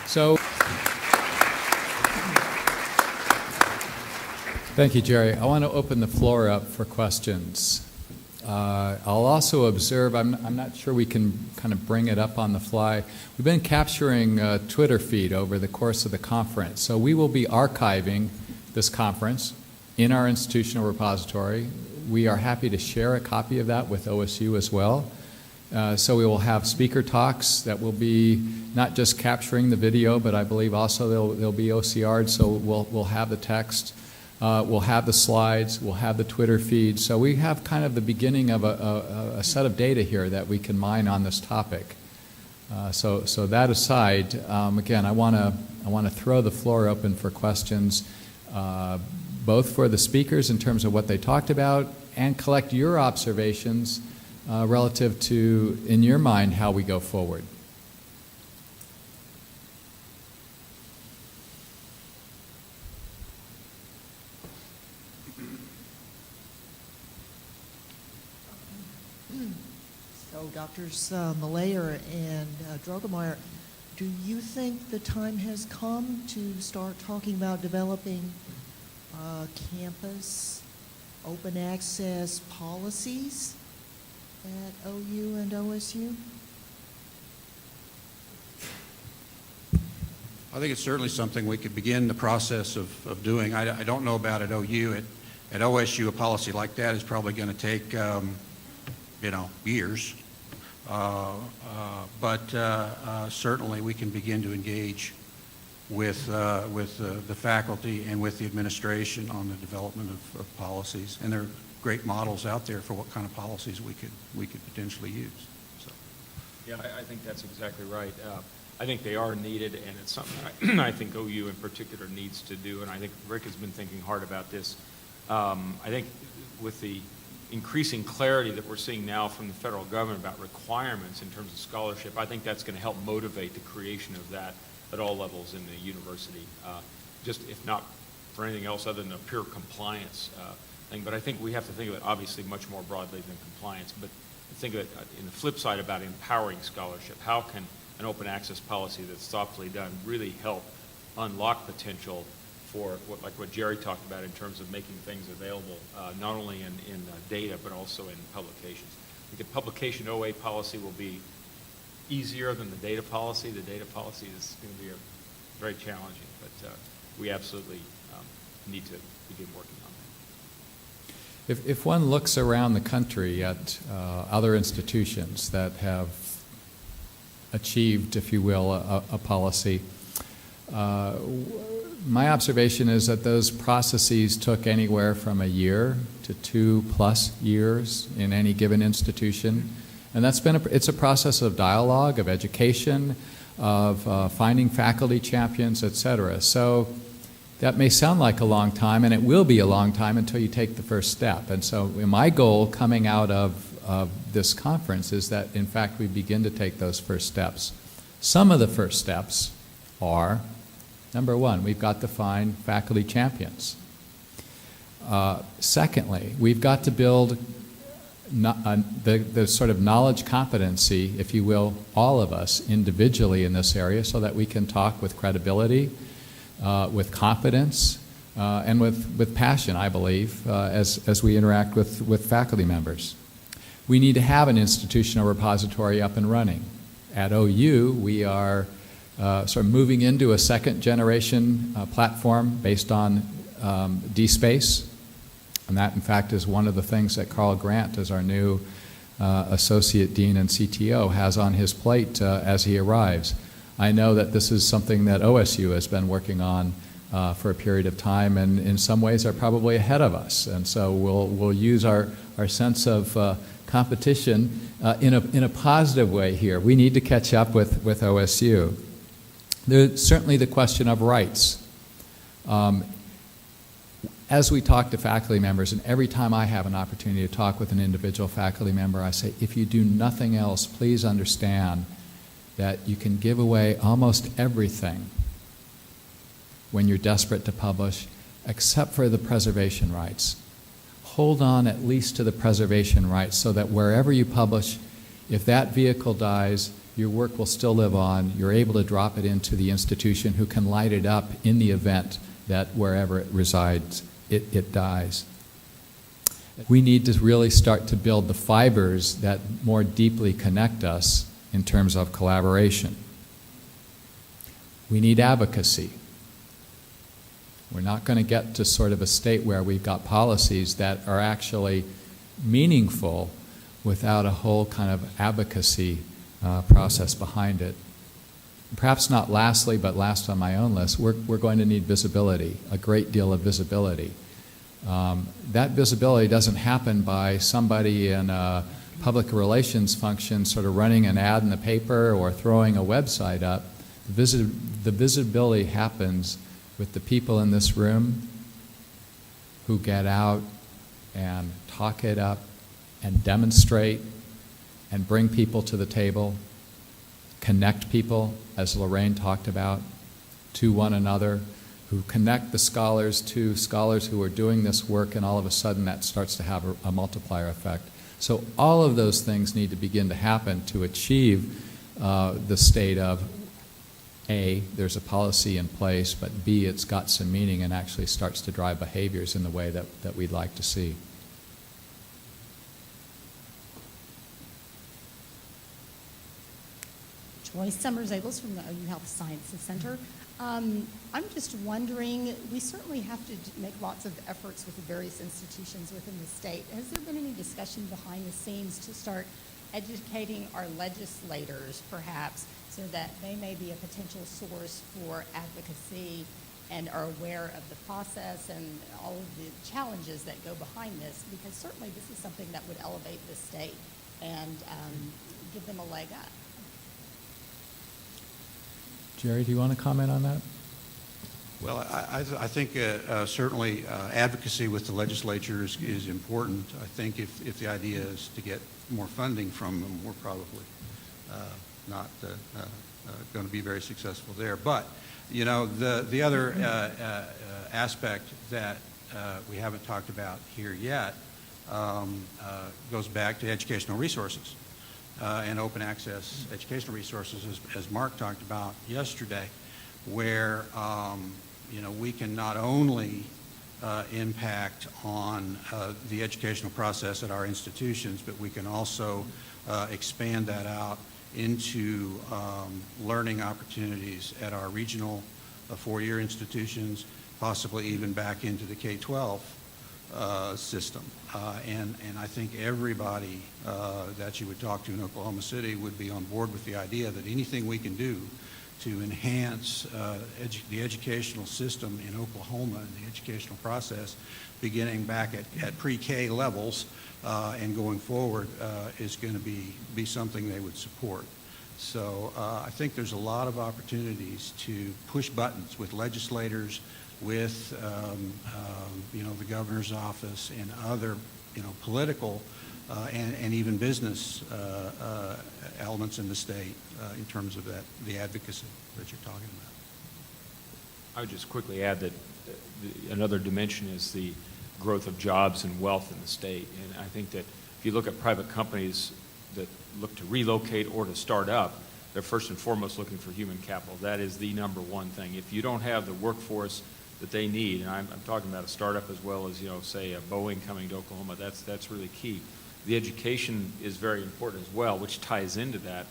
So, thank you, Jerry. I want to open the floor up for questions. I'll also observe, I'm not sure we can kind of bring it up on the fly. We've been capturing a Twitter feed over the course of the conference. So we will be archiving this conference in our institutional repository. We are happy to share a copy of that with OSU as well. So we will have speaker talks that will be not just capturing the video, but I believe also they'll be OCR'd, so we'll have the text. We'll have the slides, we'll have the Twitter feed. So we have kind of the beginning of a set of data here that we can mine on this topic. So that aside, again, I want to throw the floor open for questions, both for the speakers in terms of what they talked about, and collect your observations relative to, in your mind, how we go forward. So, Drs. Malayer and Drogemeyer, do you think the time has come to start talking about developing campus open access policies at OU and OSU? I think it's certainly something we could begin the process of doing. I don't know about at OU. At OSU, a policy like that is probably going to take, years. But certainly we can begin to engage with the faculty and with the administration on the development of policies. And there are great models out there for what kind of policies we could potentially use. So. Yeah, I think that's exactly right. I think they are needed, and it's something I think OU in particular needs to do, and I think Rick has been thinking hard about this. I think with the increasing clarity that we're seeing now from the federal government about requirements in terms of scholarship, I think that's going to help motivate the creation of that at all levels in the university, just if not for anything else other than a pure compliance thing. But I think we have to think of it obviously much more broadly than compliance, but think of it in the flip side about empowering scholarship. How can an open access policy that's thoughtfully done really help unlock potential for what Jerry talked about in terms of making things available, not only in data, but also in publications. I think a publication OA policy will be easier than the data policy. The data policy is going to be very challenging, but we absolutely need to begin working on that. If one looks around the country at other institutions that have achieved, if you will, a policy, my observation is that those processes took anywhere from a year to 2+ years in any given institution. And that's been it's a process of dialogue, of education, of finding faculty champions, et cetera. So that may sound like a long time, and it will be a long time until you take the first step. And so my goal coming out of this conference is that, in fact, we begin to take those first steps. Some of the first steps are, number one, we've got to find faculty champions. Secondly, we've got to build the sort of knowledge competency, if you will, all of us individually in this area, so that we can talk with credibility, with confidence, and with passion, I believe, as we interact with faculty members. We need to have an institutional repository up and running. At OU, we are sort of moving into a second-generation platform based on DSpace. And that, in fact, is one of the things that Carl Grant, as our new Associate Dean and CTO, has on his plate as he arrives. I know that this is something that OSU has been working on for a period of time, and in some ways are probably ahead of us. And so we'll use our sense of competition in a positive way here. We need to catch up with OSU. There's certainly the question of rights. As we talk to faculty members, and every time I have an opportunity to talk with an individual faculty member, I say, if you do nothing else, please understand that you can give away almost everything when you're desperate to publish, except for the preservation rights. Hold on at least to the preservation rights so that wherever you publish, if that vehicle dies, your work will still live on. You're able to drop it into the institution who can light it up in the event that wherever it resides, it dies. We need to really start to build the fibers that more deeply connect us in terms of collaboration. We need advocacy. We're not going to get to sort of a state where we've got policies that are actually meaningful without a whole kind of advocacy process behind it. Perhaps not lastly, but last on my own list, we're going to need visibility, a great deal of visibility. That visibility doesn't happen by somebody in a public relations function sort of running an ad in the paper or throwing a website up. The visibility happens with the people in this room who get out and talk it up and demonstrate and bring people to the table, connect people, as Lorraine talked about, to one another, who connect the scholars to scholars who are doing this work, and all of a sudden that starts to have a multiplier effect. So all of those things need to begin to happen to achieve the state of A, there's a policy in place, but B, it's got some meaning and actually starts to drive behaviors in the way that we'd like to see. Joyce Summers-Abels from the OU Health Sciences Center. I'm just wondering, we certainly have to make lots of efforts with the various institutions within the state. Has there been any discussion behind the scenes to start educating our legislators, perhaps, so that they may be a potential source for advocacy and are aware of the process and all of the challenges that go behind this? Because certainly this is something that would elevate the state and give them a leg up. Jerry, do you want to comment on that? Well, I think certainly advocacy with the legislature is important. I think if the idea is to get more funding from them, we're probably not going to be very successful there. But, you know, the other aspect that we haven't talked about here yet goes back to educational resources. And open access educational resources, as Mark talked about yesterday, where you know, we can not only impact on the educational process at our institutions, but we can also expand that out into learning opportunities at our regional four-year institutions, possibly even back into the K-12 system. And I think everybody that you would talk to in Oklahoma City would be on board with the idea that anything we can do to enhance the educational system in Oklahoma and the educational process, beginning back at pre-K levels and going forward, is going to be something they would support. So I think there's a lot of opportunities to push buttons with legislators, with you know, the governor's office and other, you know, political and even business elements in the state in terms of the advocacy that you're talking about. I would just quickly add that another dimension is the growth of jobs and wealth in the state. And I think that if you look at private companies that look to relocate or to start up, they're first and foremost looking for human capital. That is the number one thing. If you don't have the workforce that they need, and I'm talking about a startup as well as, you know, say a Boeing coming to Oklahoma, that's really key. The education is very important as well, which ties into that.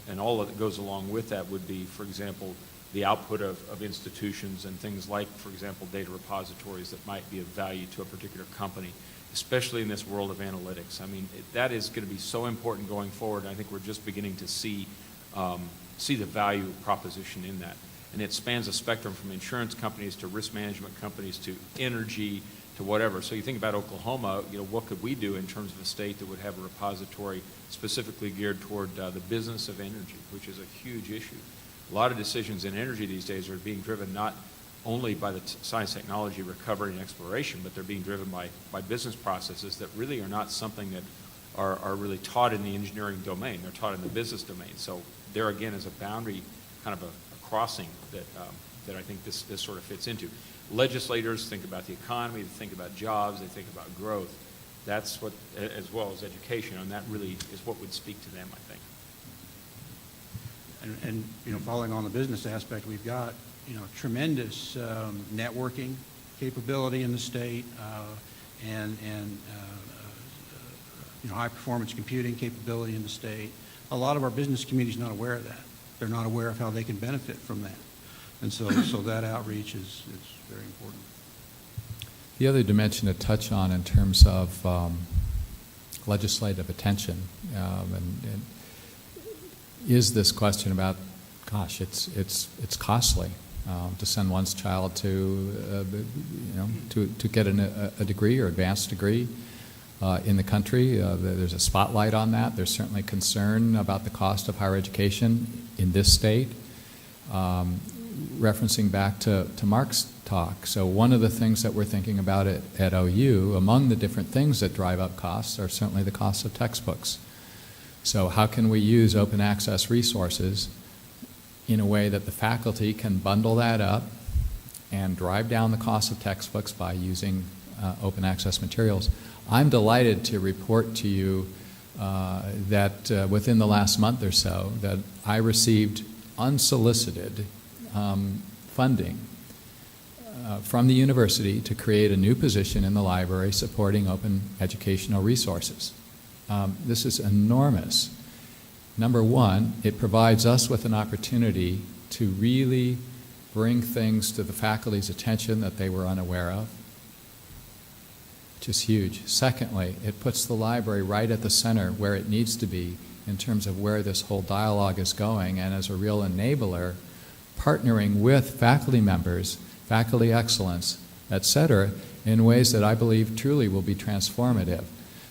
And all that goes along with that would be, for example, the output of institutions and things like, for example, data repositories that might be of value to a particular company, especially in this world of analytics. I mean, that is going to be so important going forward, and I think we're just beginning to see the value proposition in that. And it spans a spectrum from insurance companies to risk management companies to energy to whatever. So you think about Oklahoma, you know, what could we do in terms of a state that would have a repository specifically geared toward the business of energy, which is a huge issue. A lot of decisions in energy these days are being driven not only by the science, technology, recovery, and exploration, but they're being driven by business processes that really are not something that are really taught in the engineering domain. They're taught in the business domain. So there again is a boundary, kind of a crossing that I think this sort of fits into. Legislators think about the economy, they think about jobs, they think about growth. That's what, as well as education, and that really is what would speak to them, I think. And following on the business aspect, we've got, tremendous networking capability in the state, and high-performance computing capability in the state. A lot of our business community is not aware of that. They're not aware of how they can benefit from that. And so that outreach is very important. The other dimension to touch on in terms of legislative attention and is this question about, gosh, it's costly to send one's child to get a degree or advanced degree in the country. There's a spotlight on that. There's certainly concern about the cost of higher education in this state. Referencing back to Mark's talk, so one of the things that we're thinking about at OU, among the different things that drive up costs, are certainly the costs of textbooks. So how can we use open access resources in a way that the faculty can bundle that up and drive down the cost of textbooks by using open access materials? I'm delighted to report to you that within the last month or so that I received unsolicited funding from the university to create a new position in the library supporting open educational resources. This is enormous. Number one, it provides us with an opportunity to really bring things to the faculty's attention that they were unaware of, which is huge. Secondly, it puts the library right at the center where it needs to be in terms of where this whole dialogue is going, and as a real enabler, partnering with faculty members, faculty excellence, et cetera, in ways that I believe truly will be transformative.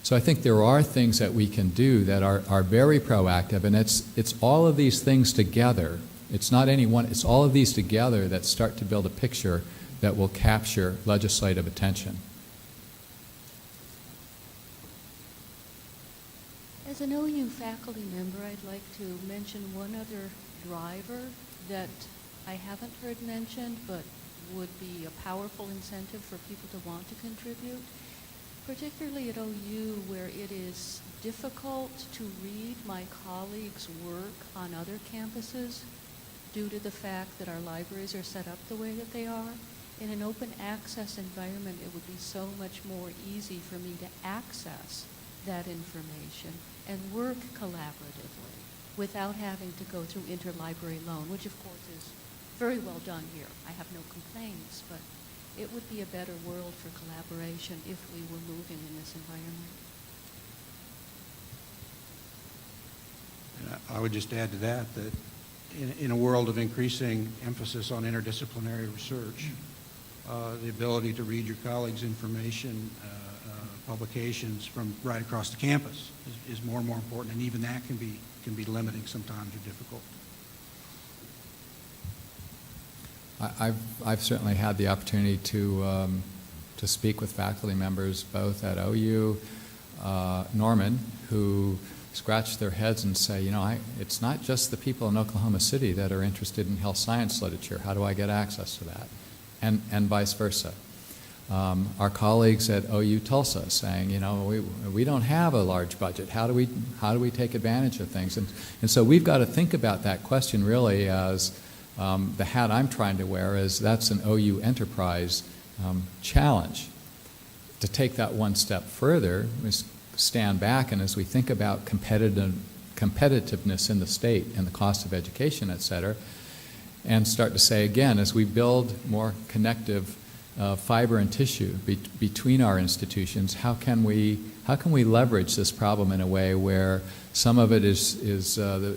So I think there are things that we can do that are very proactive, and it's all of these things together. It's not any one, it's all of these together that start to build a picture that will capture legislative attention. As an OU faculty member, I'd like to mention one other driver that I haven't heard mentioned, but would be a powerful incentive for people to want to contribute, particularly at OU, where it is difficult to read my colleagues' work on other campuses due to the fact that our libraries are set up the way that they are. In an open access environment, it would be so much more easy for me to access that information and work collaboratively without having to go through interlibrary loan, which of course is very well done here. I have no complaints, but it would be a better world for collaboration if we were moving in this environment. And I would just add to that in a world of increasing emphasis on interdisciplinary research, the ability to read your colleagues' information, publications from right across the campus is more and more important, and even that can be limiting sometimes or difficult. I've certainly had the opportunity to speak with faculty members both at OU, Norman, who scratch their heads and say, it's not just the people in Oklahoma City that are interested in health science literature. How do I get access to that? And vice versa. Our colleagues at OU Tulsa saying, we don't have a large budget. How do we take advantage of things? And so we've got to think about that question really as the hat I'm trying to wear is that's an OU enterprise challenge. To take that one step further, is stand back, and as we think about competitiveness in the state and the cost of education, et cetera, and start to say again, as we build more connective fiber and tissue between our institutions, how can we leverage this problem in a way where some of it is the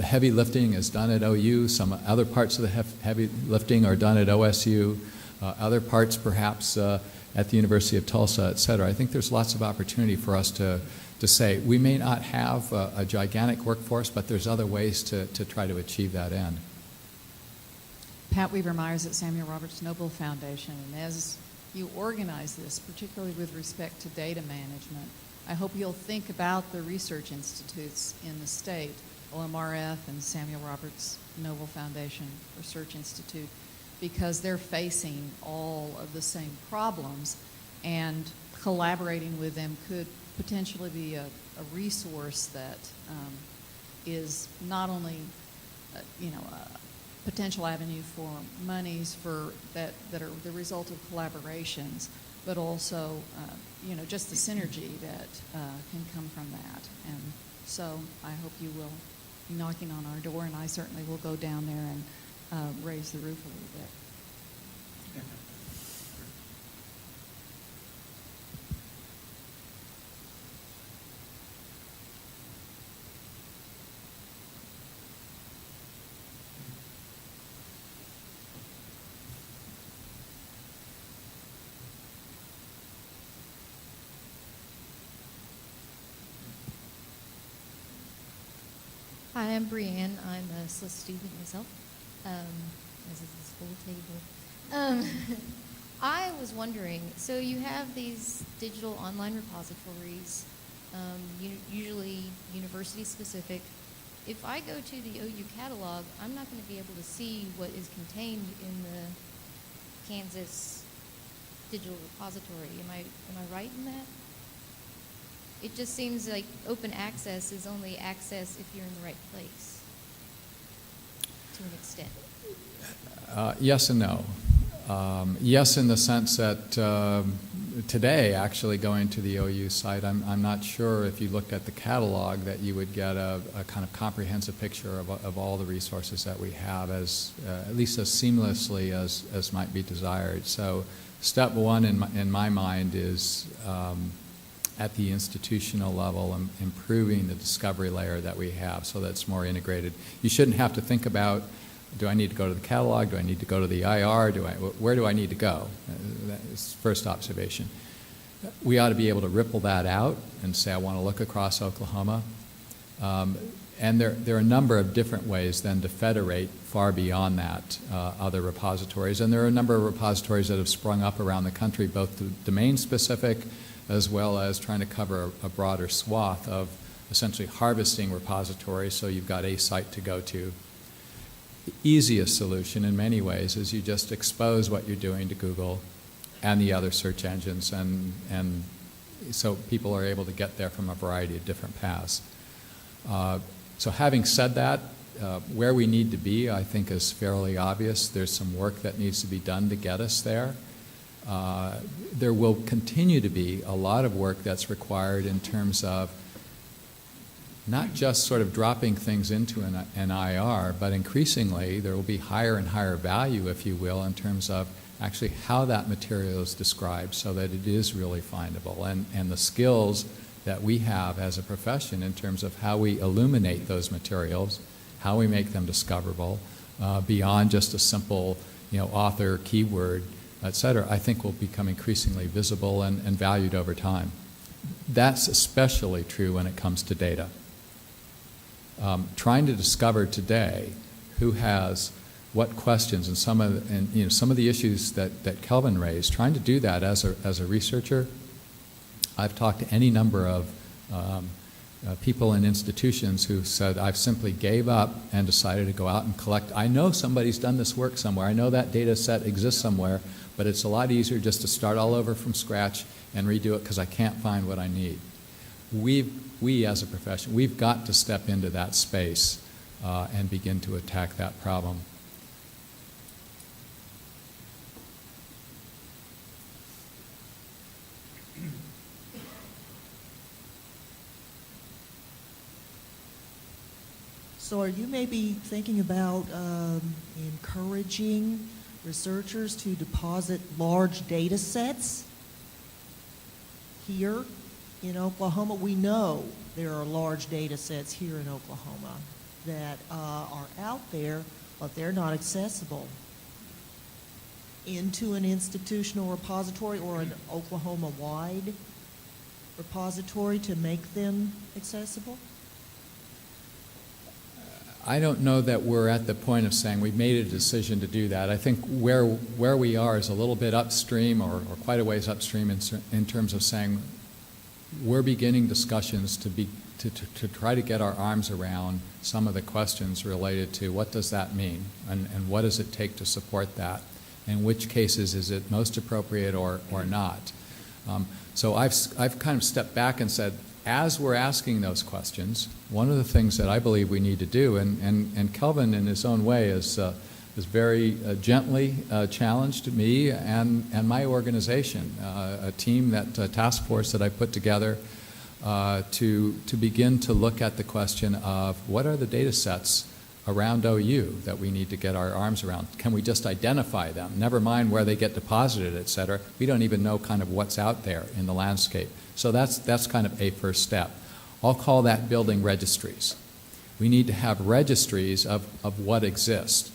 heavy lifting is done at OU, some other parts of the heavy lifting are done at OSU, other parts perhaps at the University of Tulsa, et cetera. I think there's lots of opportunity for us to say we may not have a gigantic workforce, but there's other ways to try to achieve that end. Pat Weaver-Myers at Samuel Roberts Noble Foundation, and as you organize this, particularly with respect to data management, I hope you'll think about the research institutes in the state, OMRF and Samuel Roberts Noble Foundation Research Institute, because they're facing all of the same problems, and collaborating with them could potentially be a resource that is not only a potential avenue for monies that are the result of collaborations, but also, just the synergy that can come from that. And so I hope you will be knocking on our door, and I certainly will go down there and raise the roof a little bit. Hi, I'm Brianne. I'm a SLIS student myself, as is this whole table. I was wondering, so you have these digital online repositories, usually university specific. If I go to the OU catalog, I'm not going to be able to see what is contained in the Kansas digital repository. Am I right in that? It just seems like open access is only access if you're in the right place, to an extent. Yes and no. Yes, in the sense that today, actually going to the OU site, I'm not sure if you looked at the catalog that you would get a kind of comprehensive picture of all the resources that we have, as at least as seamlessly as might be desired. So step one in my mind is at the institutional level, improving the discovery layer that we have so that it's more integrated. You shouldn't have to think about, do I need to go to the catalog? Do I need to go to the IR? Where do I need to go? That's first observation. We ought to be able to ripple that out and say, I want to look across Oklahoma. And there are a number of different ways then to federate far beyond that other repositories. And there are a number of repositories that have sprung up around the country, both domain-specific as well as trying to cover a broader swath of essentially harvesting repositories, so you've got a site to go to. The easiest solution in many ways is you just expose what you're doing to Google and the other search engines, and so people are able to get there from a variety of different paths. So having said that, where we need to be, I think, is fairly obvious. There's some work that needs to be done to get us there. There will continue to be a lot of work that's required in terms of not just sort of dropping things into an IR, but increasingly there will be higher and higher value, if you will, in terms of actually how that material is described so that it is really findable, and the skills that we have as a profession in terms of how we illuminate those materials, how we make them discoverable, beyond just a simple, author, keyword, et cetera, I think will become increasingly visible and valued over time. That's especially true when it comes to data. Trying to discover today who has what questions and some of the issues that Kelvin raised, trying to do that as a researcher. I've talked to any number of people in institutions who said, I've simply gave up and decided to go out and collect. I know somebody's done this work somewhere. I know that data set exists somewhere, but it's a lot easier just to start all over from scratch and redo it because I can't find what I need. We as a profession, we've got to step into that space and begin to attack that problem. So are you maybe thinking about encouraging researchers to deposit large data sets here in Oklahoma? We know there are large data sets here in Oklahoma that are out there, but they're not accessible into an institutional repository or an Oklahoma-wide repository to make them accessible? I don't know that we're at the point of saying we've made a decision to do that. I think where we are is a little bit upstream or quite a ways upstream in terms of saying we're beginning discussions to try to get our arms around some of the questions related to what does that mean and what does it take to support that, in which cases is it most appropriate or not. So I've kind of stepped back and said, as we're asking those questions, one of the things that I believe we need to do, and Kelvin in his own way is very gently challenged me and my organization, a team, that task force that I put together to begin to look at the question of what are the data sets around OU that we need to get our arms around. Can we just identify them? Never mind where they get deposited, et cetera. We don't even know kind of what's out there in the landscape. So that's kind of a first step. I'll call that building registries. We need to have registries of what exists.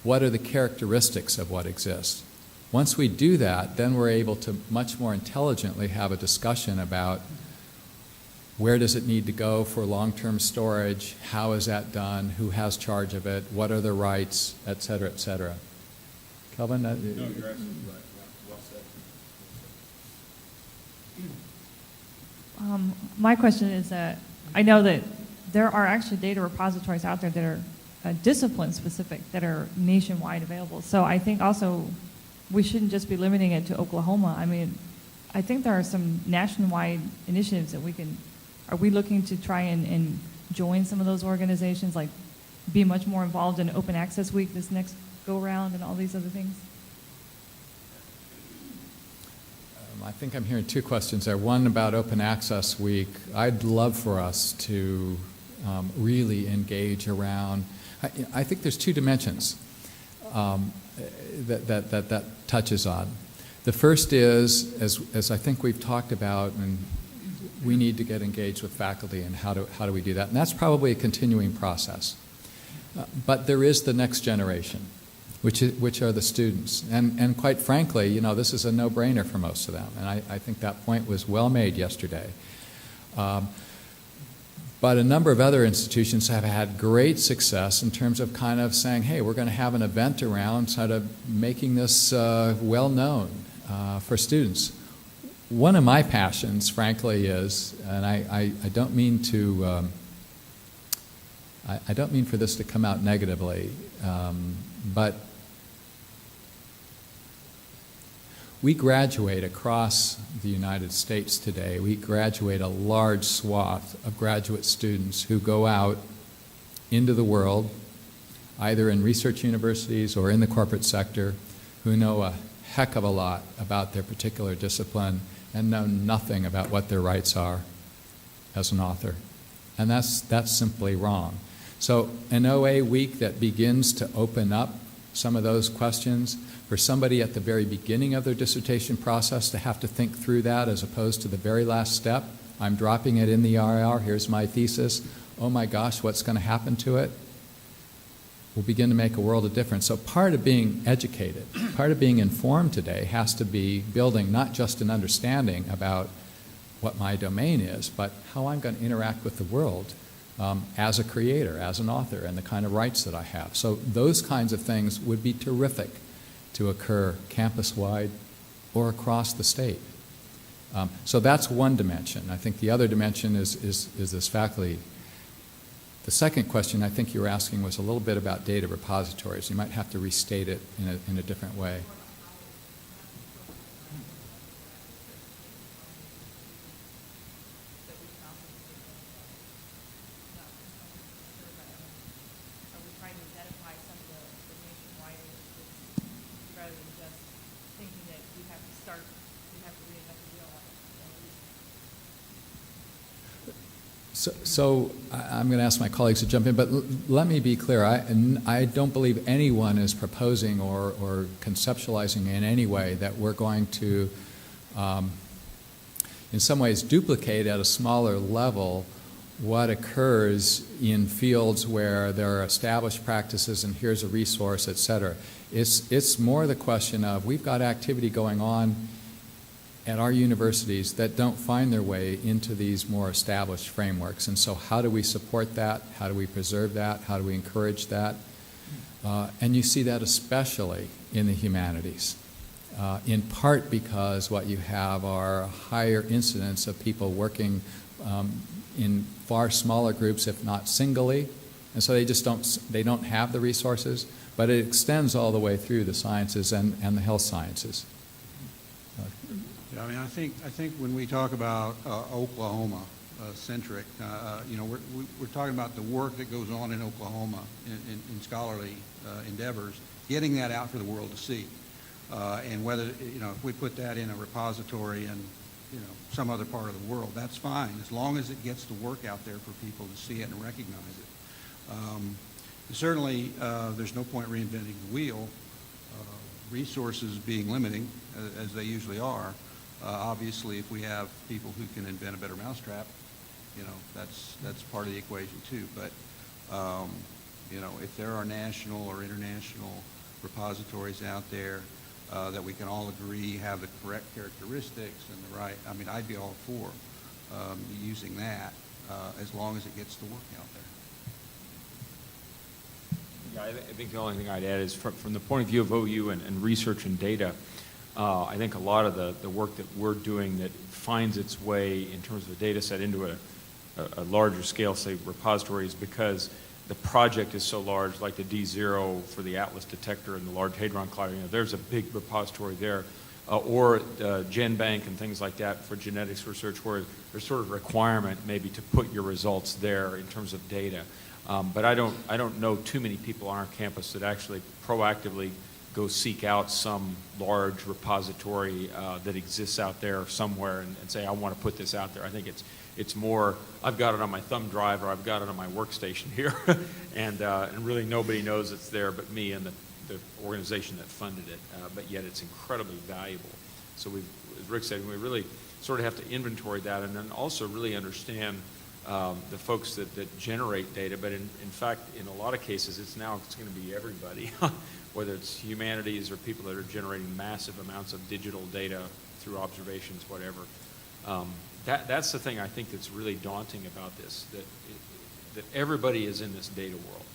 What are the characteristics of what exists? Once we do that, then we're able to much more intelligently have a discussion about where does it need to go for long-term storage, how is that done, who has charge of it, what are the rights, et cetera, et cetera. Kelvin? No, you're absolutely right. Well said. My question is that I know that there are actually data repositories out there that are discipline specific, that are nationwide available. So I think also we shouldn't just be limiting it to Oklahoma. I mean, I think there are some nationwide initiatives that we can. Are we looking to try and join some of those organizations, like be much more involved in Open Access Week this next go-around and all these other things? I think I'm hearing two questions there. One about Open Access Week. I'd love for us to really engage around. I think there's two dimensions that touches on. The first is, as I think we've talked about, and we need to get engaged with faculty, and how do we do that? And that's probably a continuing process. But there is the next generation, which are the students. And quite frankly, you know, this is a no-brainer for most of them. And I think that point was well made yesterday. But a number of other institutions have had great success in terms of kind of saying, hey, we're going to have an event around sort of making this well known for students. One of my passions, frankly, is, and I don't mean to, I don't mean for this to come out negatively, but we graduate across the United States today. We graduate a large swath of graduate students who go out into the world, either in research universities or in the corporate sector, who know a heck of a lot about their particular discipline and know nothing about what their rights are as an author. And that's simply wrong. So an OA week that begins to open up some of those questions, for somebody at the very beginning of their dissertation process to have to think through that as opposed to the very last step, I'm dropping it in the RR, here's my thesis, oh my gosh, what's going to happen to it? Will begin to make a world of difference. So part of being educated, part of being informed today has to be building not just an understanding about what my domain is, but how I'm going to interact with the world as a creator, as an author, and the kind of rights that I have. So those kinds of things would be terrific to occur campus-wide or across the state. So that's one dimension. I think the other dimension is this faculty. The second question I think you were asking was a little bit about data repositories. You might have to restate it in a different way. So I'm going to ask my colleagues to jump in, but let me be clear. I don't believe anyone is proposing or conceptualizing in any way that we're going to, in some ways, duplicate at a smaller level what occurs in fields where there are established practices and here's a resource, et cetera. It's more the question of we've got activity going on at our universities that don't find their way into these more established frameworks. And so how do we support that? How do we preserve that? How do we encourage that? And you see that especially in the humanities, in part because what you have are a higher incidence of people working in far smaller groups, if not singly. And so they don't have the resources, but it extends all the way through the sciences and the health sciences. Yeah, I mean, I think when we talk about Oklahoma, centric. We're talking about the work that goes on in Oklahoma in scholarly endeavors, getting that out for the world to see. And whether, if we put that in a repository in, some other part of the world, that's fine, as long as it gets the work out there for people to see it and recognize it. Certainly, there's no point reinventing the wheel. Resources being limiting, as they usually are. Obviously, if we have people who can invent a better mousetrap, that's part of the equation too. But if there are national or international repositories out there that we can all agree have the correct characteristics and the right, I'd be all for using that as long as it gets the work out there. Yeah, I think the only thing I'd add is from the point of view of OU and research and data, I think a lot of the work that we're doing that finds its way in terms of a data set into a larger scale, say, repository, is because the project is so large, like the D0 for the Atlas detector and the Large Hadron Collider. There's a big repository there. Or GenBank and things like that for genetics research, where there's sort of a requirement maybe to put your results there in terms of data. But I don't know too many people on our campus that actually proactively go seek out some large repository that exists out there somewhere and say, I want to put this out there. I think it's more, I've got it on my thumb drive or I've got it on my workstation here, and really nobody knows it's there but me and the organization that funded it, but yet it's incredibly valuable. So as Rick said, we really sort of have to inventory that and then also really understand the folks that generate data, but in fact, in a lot of cases, it's going to be everybody, whether it's humanities or people that are generating massive amounts of digital data through observations, whatever. That's the thing I think that's really daunting about this, that everybody is in this data world.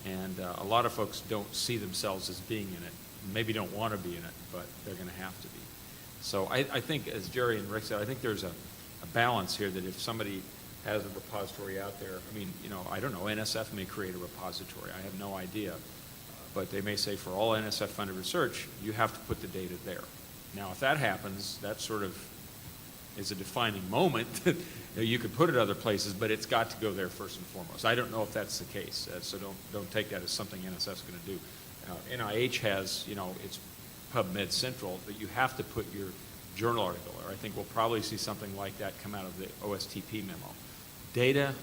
And a lot of folks don't see themselves as being in it, maybe don't want to be in it, but they're going to have to be. So I think, as Jerry and Rick said, I think there's a balance here that if somebody has a repository out there, I don't know, NSF may create a repository, I have no idea. But they may say for all NSF-funded research, you have to put the data there. Now, if that happens, that sort of is a defining moment. You could put it other places, but it's got to go there first and foremost. I don't know if that's the case, so don't take that as something NSF's going to do. NIH has, it's PubMed Central, but you have to put your journal article there. I think we'll probably see something like that come out of the OSTP memo. Data,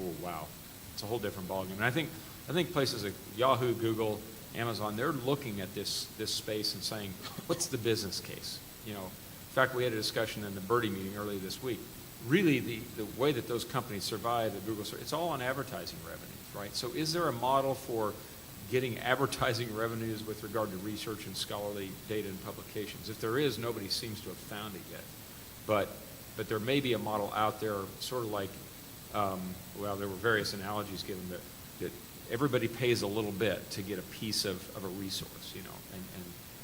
oh wow, it's a whole different ballgame. And I think places like Yahoo, Google, Amazon, they're looking at this space and saying, what's the business case? In fact, we had a discussion in the Birdie meeting earlier this week. Really, the way that those companies survive at Google, it's all on advertising revenues, right? So is there a model for getting advertising revenues with regard to research and scholarly data and publications? If there is, nobody seems to have found it yet. But there may be a model out there, sort of like, there were various analogies given, that everybody pays a little bit to get a piece of a resource,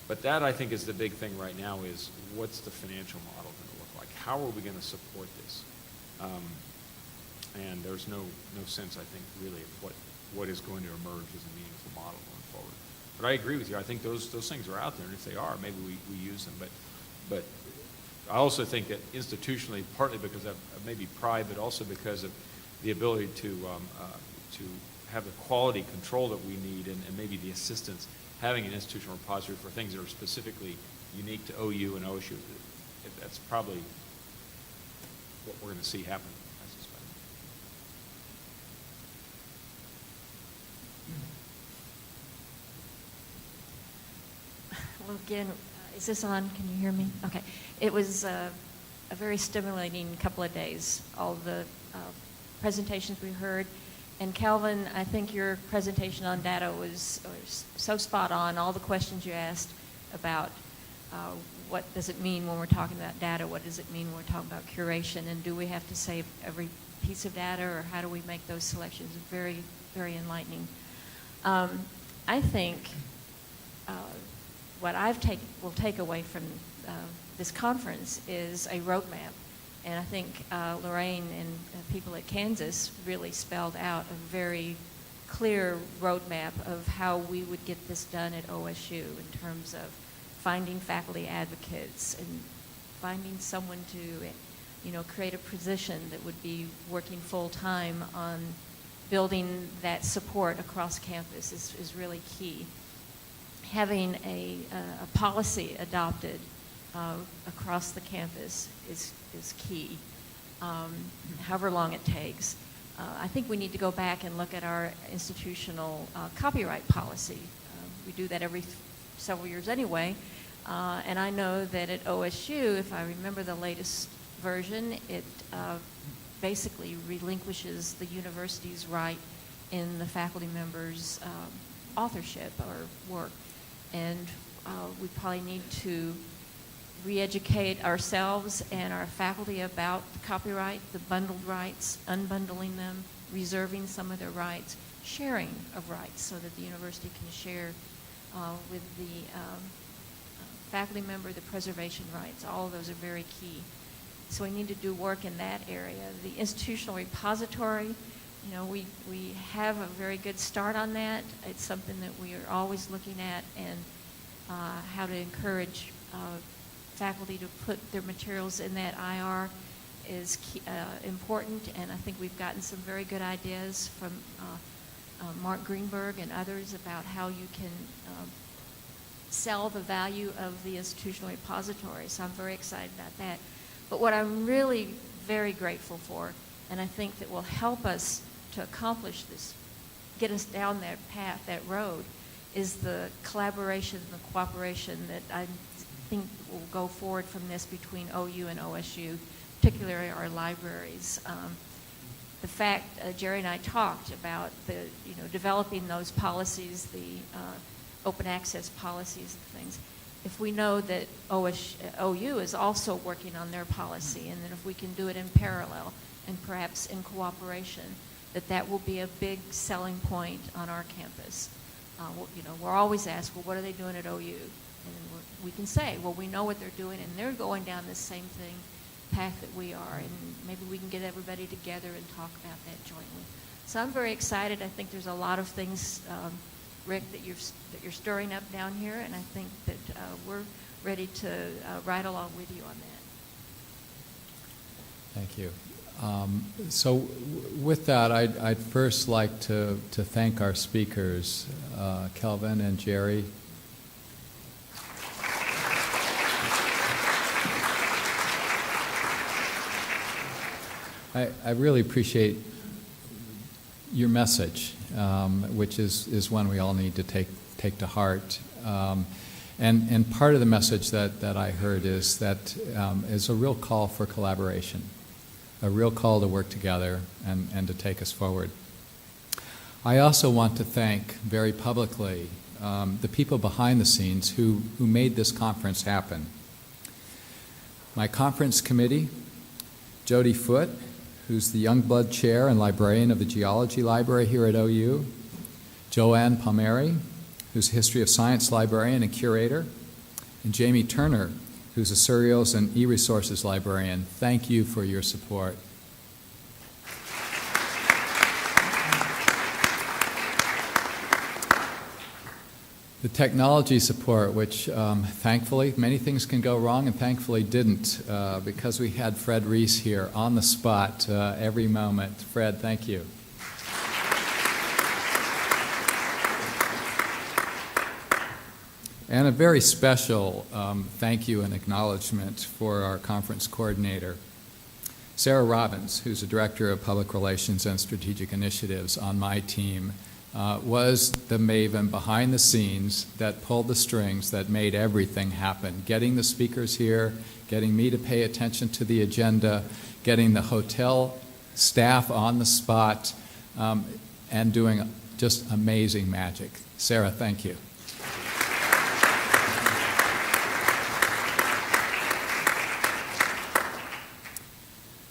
but that, I think, is the big thing right now, is what's the financial model going to look like? How are we going to support this? And there's no sense, I think, really of what is going to emerge as a meaningful model going forward. But I agree with you. I think those things are out there, and if they are, maybe we use them. But I also think that institutionally, partly because of maybe pride, but also because of the ability to have the quality control that we need, and maybe the assistance, having an institutional repository for things that are specifically unique to OU and OSU, that's probably what we're going to see happen, I suspect. Well, again, is this on? Can you hear me? Okay. It was a very stimulating couple of days, all the presentations we heard. And Calvin, I think your presentation on data was so spot on. All the questions you asked about what does it mean when we're talking about data, what does it mean when we're talking about curation, and do we have to save every piece of data, or how do we make those selections? Very, very enlightening. I think what will take away from this conference is a roadmap. And I think Lorraine and people at Kansas really spelled out a very clear roadmap of how we would get this done at OSU in terms of finding faculty advocates and finding someone to create a position that would be working full-time on building that support across campus is really key. Having a policy adopted across the campus is key, however long it takes. I think we need to go back and look at our institutional copyright policy. We do that every several years anyway, and I know that at OSU, if I remember the latest version, it basically relinquishes the university's right in the faculty members' authorship or work. And we probably need to re-educate ourselves and our faculty about copyright, the bundled rights, unbundling them, reserving some of their rights, sharing of rights so that the university can share with the faculty member the preservation rights. All of those are very key. So we need to do work in that area. The institutional repository, we have a very good start on that. It's something that we are always looking at, and how to encourage faculty to put their materials in that IR is important, and I think we've gotten some very good ideas from Mark Greenberg and others about how you can sell the value of the institutional repository. So I'm very excited about that. But what I'm really very grateful for, and I think that will help us to accomplish this, get us down that path, that road, is the collaboration and the cooperation that I think will go forward from this between OU and OSU, particularly our libraries. The fact, Jerry and I talked about developing those policies, the open access policies and things. If we know that OU is also working on their policy, and then if we can do it in parallel and perhaps in cooperation, that will be a big selling point on our campus. We're always asked, well, what are they doing at OU? And then we can say, well, we know what they're doing, and they're going down the same path that we are, and maybe we can get everybody together and talk about that jointly. So I'm very excited. I think there's a lot of things, Rick, that you're stirring up down here, and I think that we're ready to ride along with you on that. Thank you. So with that, I'd first like to thank our speakers, Kelvin and Jerry. I really appreciate your message, which is one we all need to take to heart. And part of the message that I heard is that is a real call for collaboration, a real call to work together and to take us forward. I also want to thank very publicly the people behind the scenes who made this conference happen. My conference committee, Jody Foote, who's the Youngblood Chair and Librarian of the Geology Library here at OU, Joanne Palmieri, who's a History of Science Librarian and Curator, and Jamie Turner, who's a Serials and E-Resources Librarian. Thank you for your support. The technology support, which thankfully, many things can go wrong and thankfully didn't, because we had Fred Reese here on the spot every moment. Fred, thank you. And a very special thank you and acknowledgement for our conference coordinator, Sarah Robbins, who's the Director of Public Relations and Strategic Initiatives on my team, was the maven behind the scenes that pulled the strings that made everything happen. Getting the speakers here, getting me to pay attention to the agenda, getting the hotel staff on the spot, and doing just amazing magic. Sarah, thank you.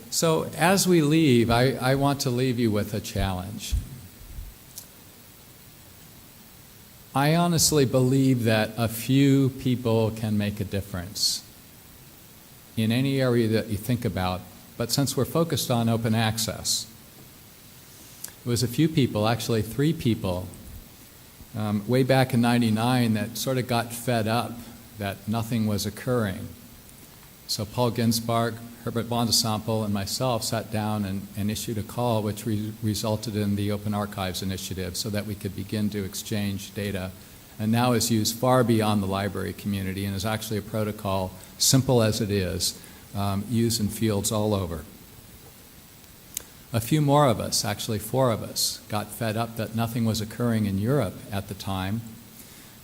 So as we leave, I want to leave you with a challenge. I honestly believe that a few people can make a difference in any area that you think about, but since we're focused on open access, it was a few people, actually 3 people, way back in '99 that sort of got fed up that nothing was occurring. So Paul Ginsberg, Herbert von de Sample, and myself sat down and issued a call which resulted in the Open Archives Initiative so that we could begin to exchange data, and now is used far beyond the library community and is actually a protocol, simple as it is, used in fields all over. A few more of us, actually 4 of us, got fed up that nothing was occurring in Europe at the time,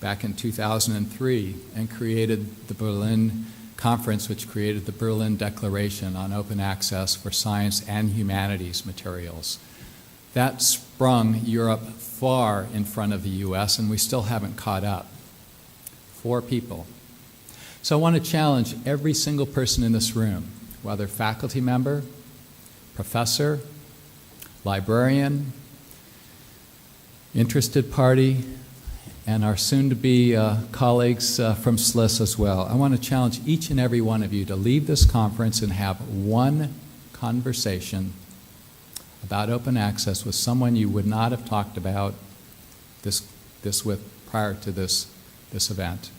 back in 2003, and created the Berlin Conference, which created the Berlin Declaration on Open Access for Science and Humanities Materials. That sprung Europe far in front of the U.S., and we still haven't caught up. 4 people. So I want to challenge every single person in this room, whether faculty member, professor, librarian, interested party, and our soon-to-be colleagues from SLIS as well. I want to challenge each and every one of you to leave this conference and have one conversation about open access with someone you would not have talked about this with prior to this event.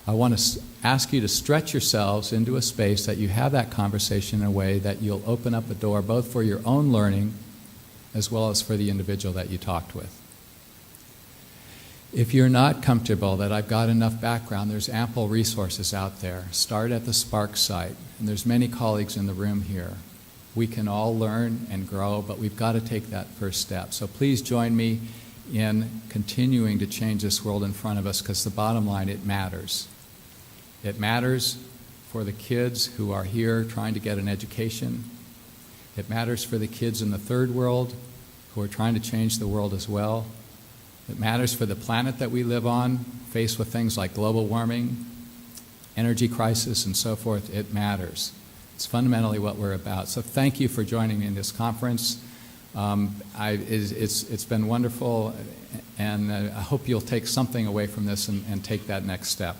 I want to ask you to stretch yourselves into a space that you have that conversation in a way that you'll open up a door both for your own learning as well as for the individual that you talked with. If you're not comfortable that I've got enough background, there's ample resources out there. Start at the Spark site, and there's many colleagues in the room here. We can all learn and grow, but we've got to take that first step. So please join me in continuing to change this world in front of us, because the bottom line, it matters. It matters for the kids who are here trying to get an education. It matters for the kids in the third world who are trying to change the world as well. It matters for the planet that we live on, faced with things like global warming, energy crisis, and so forth. It matters. It's fundamentally what we're about. So thank you for joining me in this conference. It's been wonderful, and I hope you'll take something away from this and take that next step.